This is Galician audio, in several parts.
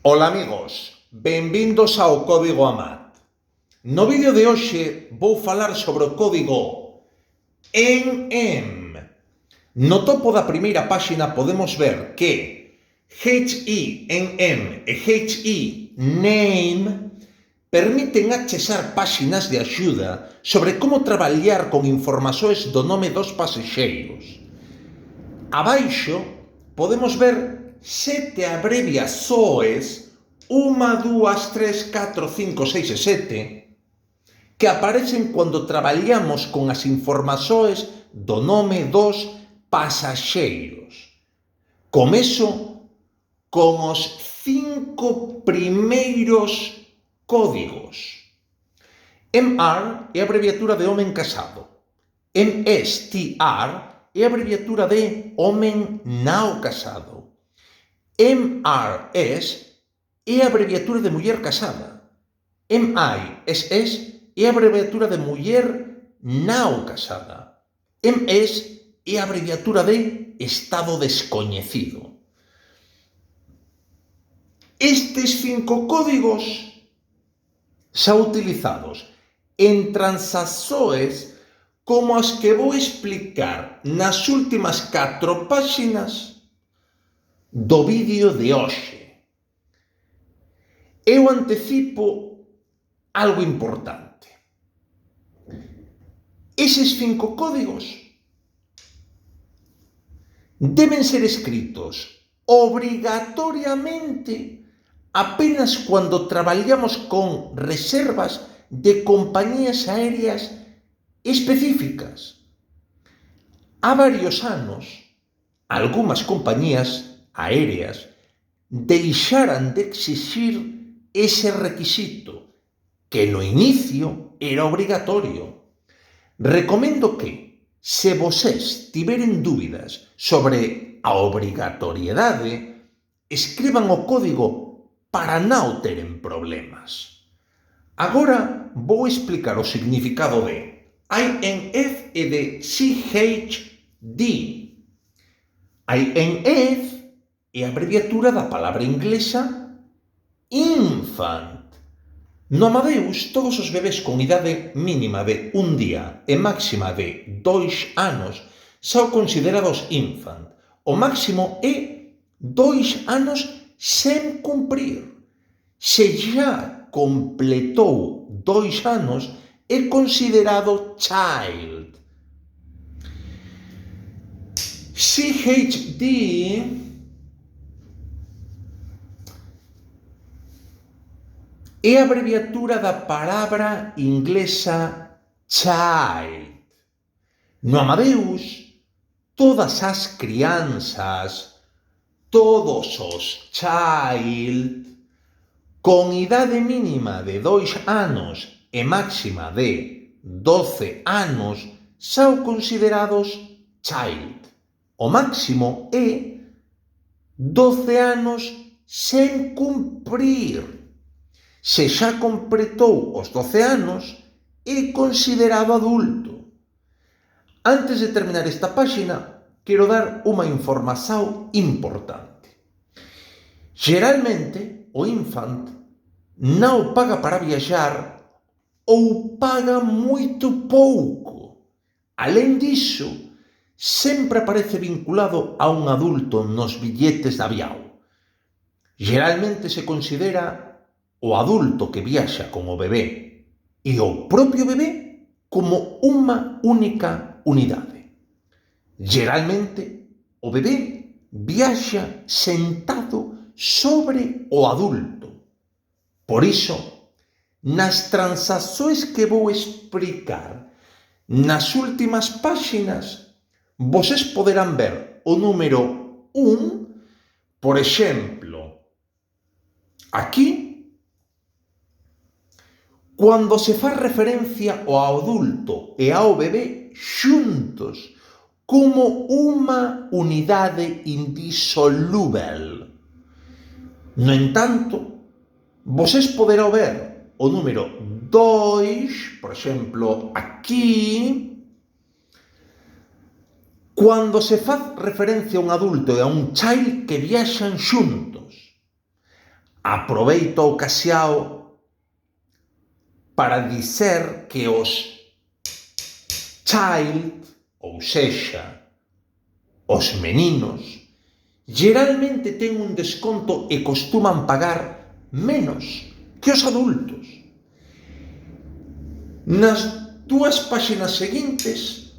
Ola amigos, benvindos ao Código AMAT. No vídeo de hoxe vou falar sobre o código NM. No topo da primeira páxina podemos ver que HINM e HINAME permiten achexar páxinas de axuda sobre como traballar con informações do nome dos pasaxeiros. Abaixo podemos ver 7 abreviações, 1, 2, 3, 4, 5, 6 e 7, que aparecen cando traballamos con as informações do nome dos pasaxeiros. Comezo con os 5 primeiros códigos. MR é a abreviatura de homem casado. MSTR é a abreviatura de homem não casado. MRS é a abreviatura de mulher casada. MISS é a abreviatura de mulher não casada. MS é a abreviatura de estado descoñecido. Estes 5 códigos son utilizados en transaccións como as que vou explicar nas últimas 4 páxinas do vídeo de hoxe. Eu anticipo algo importante. Eses 5 códigos deben ser escritos obrigatoriamente apenas cando traballamos con reservas de compañías aéreas específicas. Há varios anos, algunhas compañías aéreas deixaran de exixir ese requisito, que no inicio era obrigatorio. Recomendo que, se voses tiveren dúbidas sobre a obrigatoriedade, escriban o código para non teren problemas. Agora vou explicar o significado de INF e de CHD. INF é a abreviatura da palabra inglesa infant. No Amadeus, todos os bebés con idade mínima de 1 día e máxima de 2 anos son considerados infant. O máximo é 2 anos sen cumprir. Se já completou 2 anos, é considerado child. CHD é a abreviatura da palavra inglesa child. No Amadeus, todas as crianças, todos os child, con idade mínima de 2 anos e máxima de 12 anos, son considerados child. O máximo é 12 anos sen cumprir. Se xa completou os 12 anos, é considerado adulto. Antes de terminar esta páxina, quero dar unha información importante. Geralmente, o infant non paga para viaxar ou paga moito pouco. Alén diso, sempre aparece vinculado a un adulto nos billetes de avión. Geralmente se considera o adulto que viaxa con o bebé e o propio bebé como unha única unidade. Geralmente, o bebé viaxa sentado sobre o adulto. Por iso, nas transaccións que vou explicar nas últimas páxinas, voses poderán ver o número 1, por exemplo, aquí, cando se faz referencia ao adulto e ao bebé xuntos como unha unidade indisolúvel. No entanto, voses poderán ver o número 2, por exemplo, aquí, cando se faz referencia a un adulto e a un child que viaxan xuntos. Aproveito a ocasión para dizer que os child, ou sexa, os meninos, geralmente ten un desconto e costuman pagar menos que os adultos. Nas dúas páxinas seguintes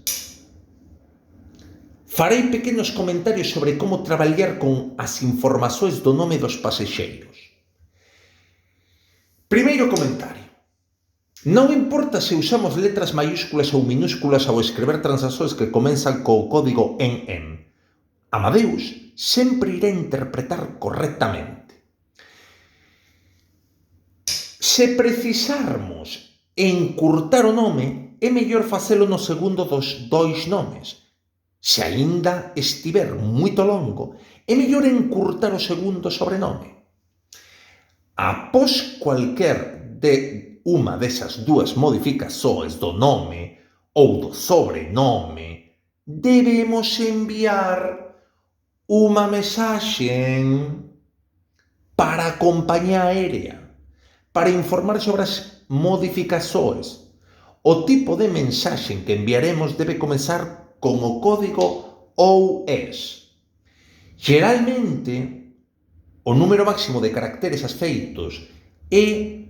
farei pequenos comentarios sobre como traballar con as informações do nome dos pasexeiros. Primeiro comentario. Non importa se usamos letras maiúsculas ou minúsculas ao escrever transaccións que comenzan co código NM. Amadeus sempre irá interpretar correctamente. Se precisarmos encurtar o nome, é mellor facelo no segundo dos dois nomes. Se aínda estiver moito longo, é mellor encurtar o segundo sobrenome. Após cualquier de unha desas dúas modificações do nome ou do sobrenome, debemos enviar unha mensaxe para a compañía aérea para informar sobre as modificações. O tipo de mensaxe que enviaremos debe comenzar con o código OS. Geralmente, o número máximo de caracteres aceitos é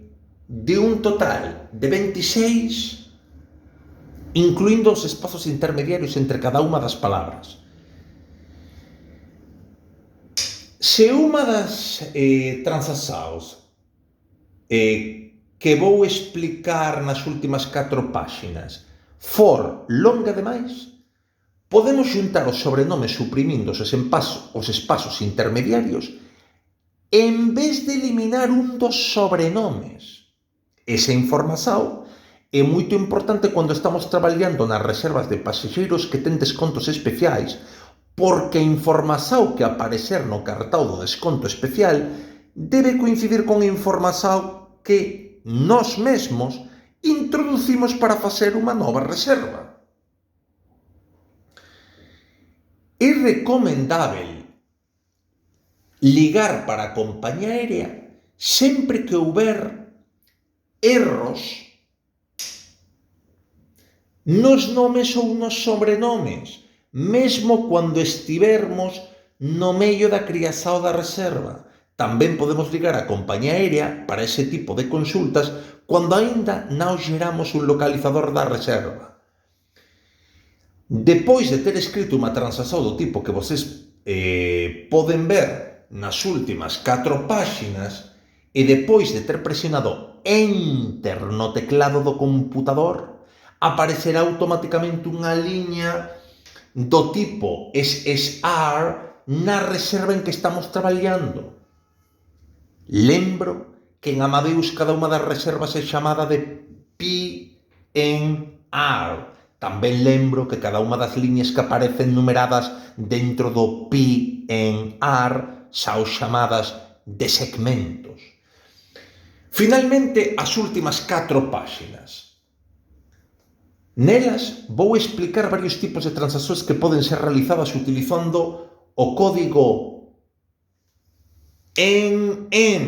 de un total de 26, incluindo os espazos intermediarios entre cada unha das palabras. Se unha das transaccións que vou explicar nas últimas 4 páxinas for longa demais, podemos xuntar os sobrenomes suprimindo os espazos intermediarios en vez de eliminar un dos sobrenomes. Esa información é moito importante cando estamos traballando nas reservas de pasexeiros que ten descontos especiais, porque a información que aparecer no cartao do desconto especial debe coincidir con a información que nós mesmos introducimos para facer unha nova reserva. É recomendável ligar para a compañía aérea sempre que houber erros nos nomes ou nos sobrenomes, mesmo cando estivermos no medio da criação da reserva. Tamén podemos ligar á compañía aérea para ese tipo de consultas cando aínda non xeramos un localizador da reserva. Depois de ter escrito unha transacción do tipo que vocês poden ver nas últimas 4 páxinas e depois de ter presionado Enter no teclado do computador, aparecerá automáticamente unha liña do tipo SSR na reserva en que estamos traballando. Lembro que en Amadeus cada unha das reservas é chamada de PNR. Tamén lembro que cada unha das liñas que aparecen numeradas dentro do PNR son chamadas de segmentos. Finalmente, as últimas 4 páxinas. Nelas vou explicar varios tipos de transaccións que poden ser realizadas utilizando o código NM.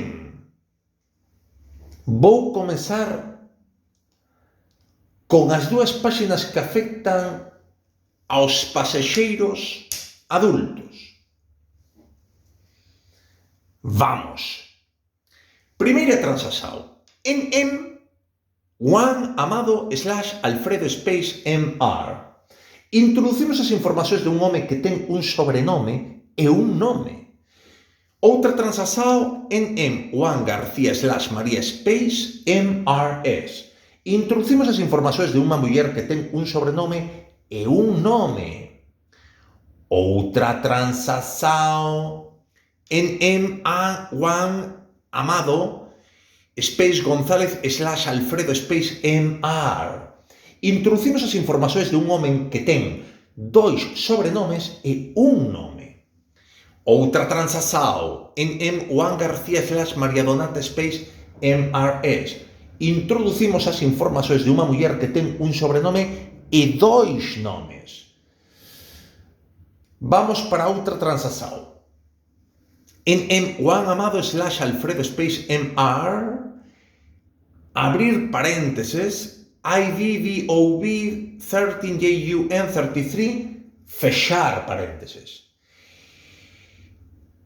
Vou comezar con as dúas páxinas que afectan aos pasexeiros adultos. Vamos. Primeira transacción. NM Juan Amado / Alfredo Space MR. Introducimos as informacións de un home que ten un sobrenome e un nome. Outra transacción NM Juan García / María Space MRS. Introducimos as informacións de unha muller que ten un sobrenome e un nome. Outra transacción NM Juan Amado Space González / Alfredo Space MR. Introducimos as informacións de un home que ten 2 sobrenomes e un nome. Outra transacción NM Juan García / María Donata Space MRS. Introducimos as informacións de unha muller que ten un sobrenome e 2 nomes. Vamos para outra transacción. Juan Amado / Alfredo space MR, abrir paréntesis, IVVOV 13JUN33, fechar paréntesis.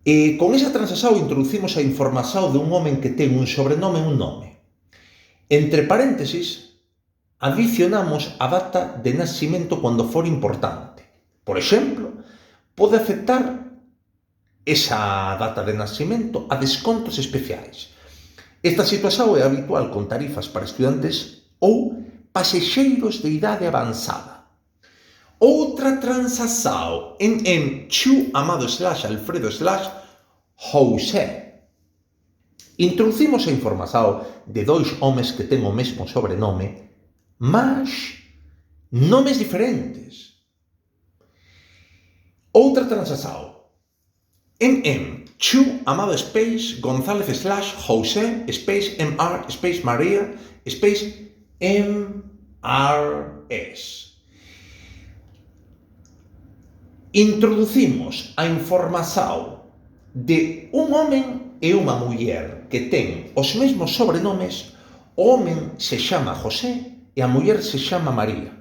E con esa transaxao introducimos a información dun home que ten un sobrenome e un nome. Entre paréntesis, adicionamos a data de nacimento cando for importante. Por exemplo, pode afectar esa data de nacimento a descontos especiais. Esta situación é habitual con tarifas para estudantes ou pasaxeiros de idade avanzada. Outra transaxao Chu Amado / Alfredo / José. Introducimos a información de dois homes que ten o mesmo sobrenome, mas nomes diferentes. Outra transaxao Chu Amado space González / José space MR space María space MRS. Introducimos a información de un home e unha muller que ten os mesmos sobrenomes. O home se chama José e a muller se chama María.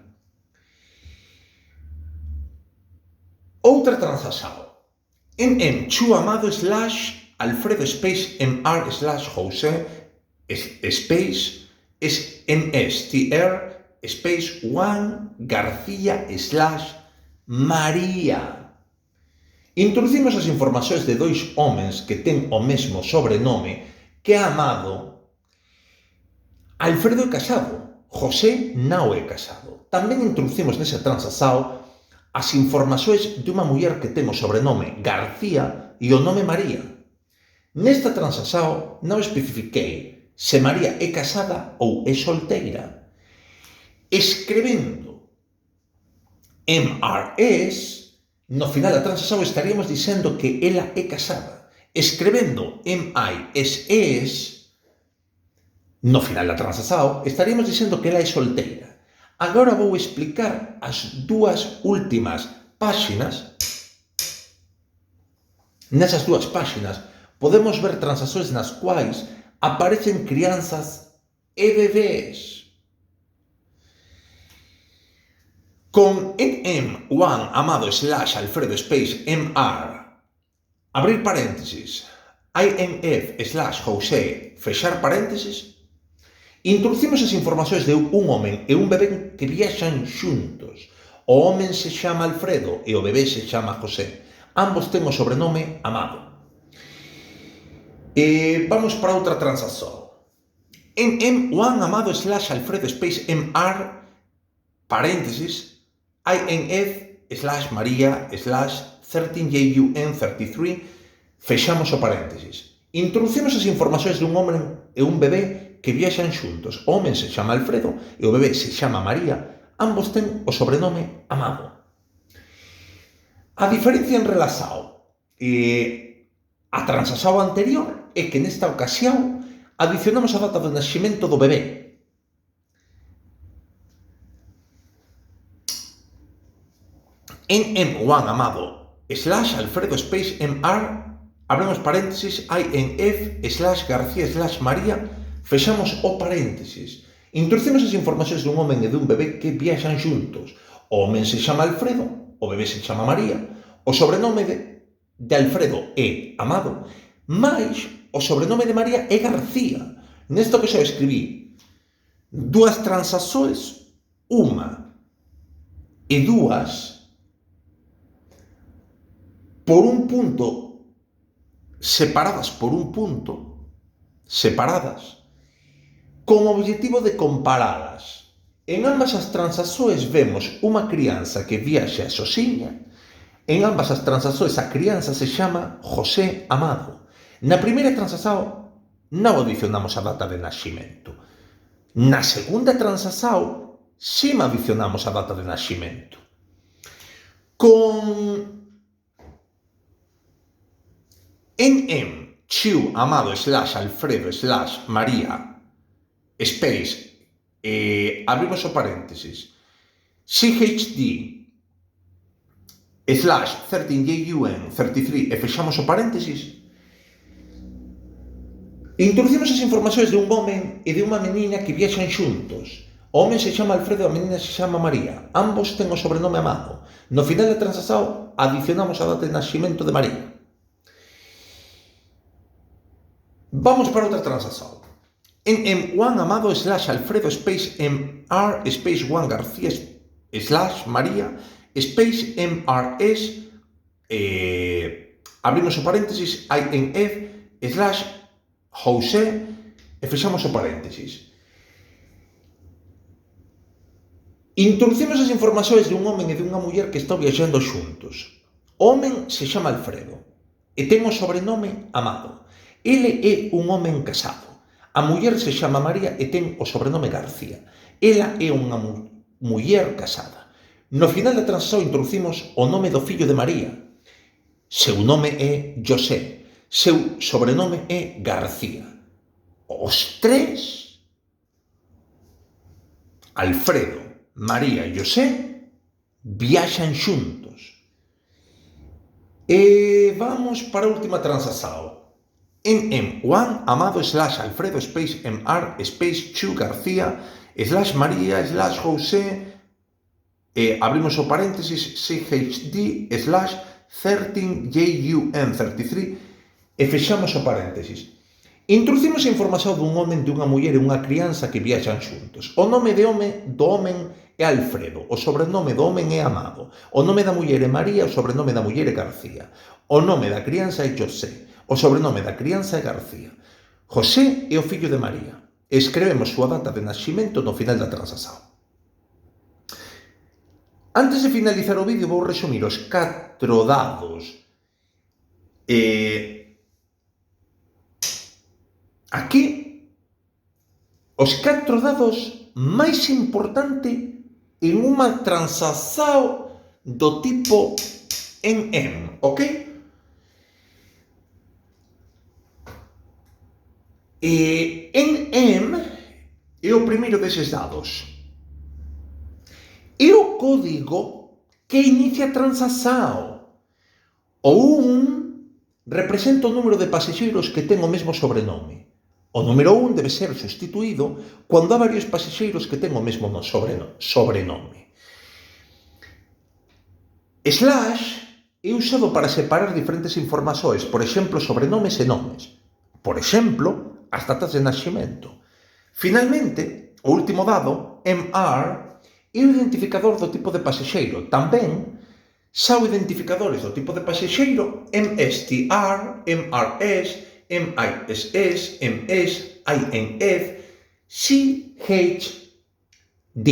Outra transaxao Chu Amado / Alfredo space MR / José space MSTR space Juan García / María. Introducimos as informacións de dois homes que ten o mesmo sobrenome, que é Amado. Alfredo é casado, José non é casado. Tamén introducimos nesa transaxao as informacións de unha muller que ten o sobrenome García e o nome María. Nesta transaxao non especifiquei se María é casada ou é solteira. Escrevendo MRS, no final da transaxao estaríamos dicendo que ela é casada. Escrevendo MISS, no final da transaxao estaríamos dicendo que ela é solteira. Agora vou explicar as dúas últimas páxinas. Nesas dúas páxinas podemos ver transaxóns nas quais aparecen crianzas e bebés. Con Juan Amado / Alfredo space MR, abrir paréntesis, INF / José, fechar paréntesis, introducimos as informacións de un home e un bebé que viaxan xuntos. O home se chama Alfredo e o bebé se chama José. Ambos ten o sobrenome Amado. Vamos para outra transaxón. Juan Amado / Alfredo space MR, paréntesis, INF / María / 13JUN33, fechamos o paréntesis. Introducimos as informacións dun home e un bebé que viaxan xuntos. O home se chama Alfredo e o bebé se chama María. Ambos ten o sobrenome Amado. A diferencia en relación a transaxao anterior é que nesta ocasión adicionamos a data de nacimento do bebé. Juan Amado / Alfredo space MR, abrimos paréntesis, INF / García / María, fechamos o paréntesis. Introducimos as informacións dun home e dun bebé que viaxan xuntos. O home se chama Alfredo, o bebé se chama María, o sobrenome de Alfredo é Amado, mais o sobrenome de María é García. Nesto que xa escribí dúas transaxóns, unha e dúas, por un punto, separadas, con o objetivo de comparalas. En ambas as transaxóns vemos unha crianza que viaxa soxiña. En ambas as transaxóns a crianza se chama José Amado. Na primeira transaxón non adicionamos a data de nacimento. Na segunda transaxón si adicionamos a data de nacimento. Con Chu Amado / Alfredo / María space, abrimos o paréntesis, CHD /13JUN33 e fechamos o paréntesis. Introducimos as informacións de un home e de unha meniña que viaxan xuntos. O home se chama Alfredo, a menina se chama María. Ambos ten o sobrenome Amado. No final da transacción adicionamos a data de nascimento de María. Vamos para outra transacción. En Juan Amado / Alfredo space MR space Juan García / María space MRS abrimos o paréntesis INF / José e fechamos o paréntesis. Introducimos as informacións de un home e de unha muller que están viaxando xuntos. O home se chama Alfredo e ten o sobrenome Amado. Ele é un home casado. A muller se chama María e ten o sobrenome García. Ela é unha muller casada. No final da transacción introducimos o nome do fillo de María. Seu nome é José. Seu sobrenome é García. Os tres, Alfredo, María e José, viaxan xuntos. E vamos para a última transacción. En Juan Amado / Alfredo space MR space Chu García / María / José abrimos o paréntesis CHD / 13JUN33 e fechamos o paréntesis. Introducimos a información dun home, de unha muller e unha crianza que viaxan xuntos. O nome do home é Alfredo, o sobrenome do home é Amado, o nome da muller é María, o sobrenome da muller é García, o nome da crianza é José, o sobrenome da crianza é García. José é o fillo de María. Escrevemos súa data de nascimento no final da transacción. Antes de finalizar o vídeo vou resumir os 4 dados. Aquí, os 4 dados máis importantes en unha transacción do tipo en, ok? En é o primeiro deses dados. É o código que inicia a transacción. O 1 representa o número de pasaxeiros que ten o mesmo sobrenome. O número 1 debe ser sustituído cando há varios pasaxeiros que ten o mesmo sobrenome. Slash é usado para separar diferentes informacións, por exemplo, sobrenomes e nomes. Por exemplo, as datas de nascimento. Finalmente, o último dado, MR, é o identificador do tipo de pasaxeiro. Tamén xa o identificadores do tipo de pasaxeiro MSTR, MRS, MISS, MS, INF, CHD.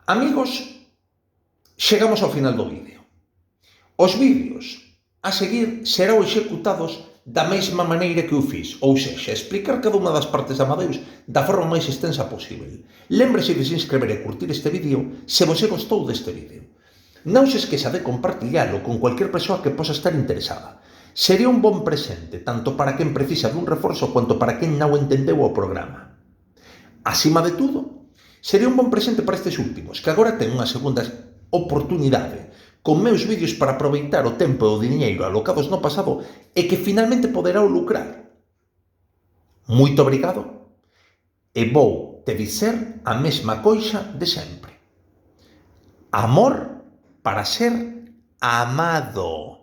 Amigos, chegamos ao final do vídeo. Os vídeos a seguir serán executados da mesma maneira que o fiz, ou sexa, explicar cada unha das partes de Amadeus da forma máis extensa posible. Lembre-se de se inscrever e curtir este vídeo se vos gostou deste vídeo. Non se esquexa de compartillalo con cualquier persoa que posa estar interesada. Sería un bon presente, tanto para quen precisa dun reforzo quanto para quen non entendeu o programa. Acima de todo, sería un bon presente para estes últimos, que agora ten unha segunda oportunidade con meus vídeos para aproveitar o tempo e o diñeiro alocados no pasado e que finalmente poderá lucrar. Moito obrigado e vou te dizer a mesma coisa de sempre. Amor para ser amado.